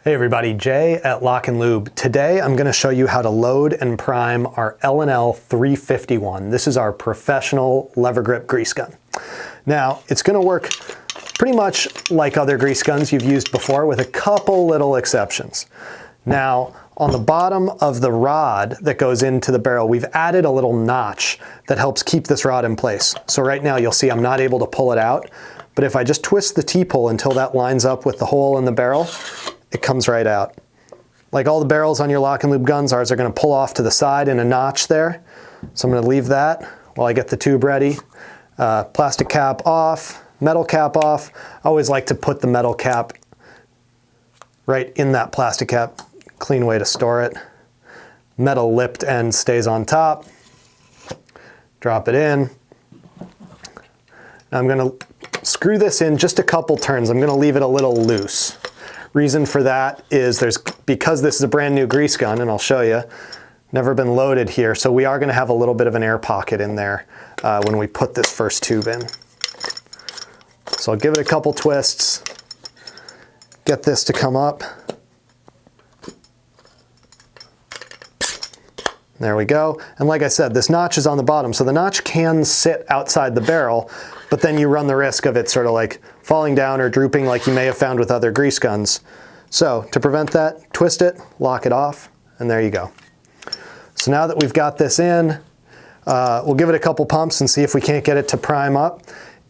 Hey everybody, Jay at Lock and Lube. Today I'm going to show you how to load and prime our L&L 351. This is our professional lever grip grease gun. Now it's going to work pretty much like other grease guns you've used before with a couple little exceptions. Now on the bottom of the rod that goes into the barrel, we've added a little notch that helps keep this rod in place. So right now you'll see I'm not able to pull it out, but if I just twist the T-pull until that lines up with the hole in the barrel, it comes right out. Like all the barrels on your Lock and Lube guns, ours are going to pull off to the side in a notch there. So I'm going to leave that while I get the tube ready. Plastic cap off, metal cap off. I always like to put the metal cap right in that plastic cap. Clean way to store it. Metal lipped end stays on top. Drop it in. Now I'm going to screw this in just a couple turns. I'm going to leave it a little loose. Reason for that is because this is a brand new grease gun, and I'll show you, never been loaded here, so we are going to have a little bit of an air pocket in there when we put this first tube in. So I'll give it a couple twists, get this to come up. There we go. And like I said, this notch is on the bottom, so the notch can sit outside the barrel, but then you run the risk of it sort of like falling down or drooping like you may have found with other grease guns. So to prevent that, twist it, lock it off, and there you go. So now that we've got this in, we'll give it a couple pumps and see if we can't get it to prime up.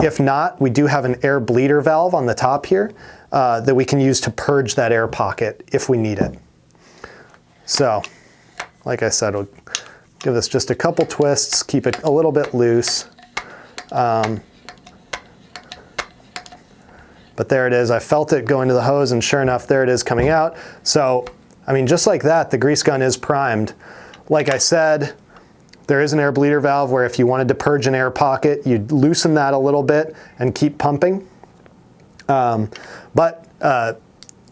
If not, we do have an air bleeder valve on the top here that we can use to purge that air pocket if we need it. So, like I said, we'll give this just a couple twists, keep it a little bit loose. But there it is. I felt it go into the hose, and sure enough, there it is coming out. So, I mean, just like that, the grease gun is primed. Like I said, there is an air bleeder valve where if you wanted to purge an air pocket, you'd loosen that a little bit and keep pumping. You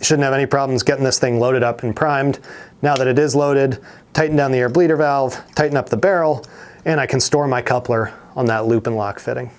shouldn't have any problems getting this thing loaded up and primed. Now that it is loaded, tighten down the air bleeder valve, tighten up the barrel, and I can store my coupler on that loop and lock fitting.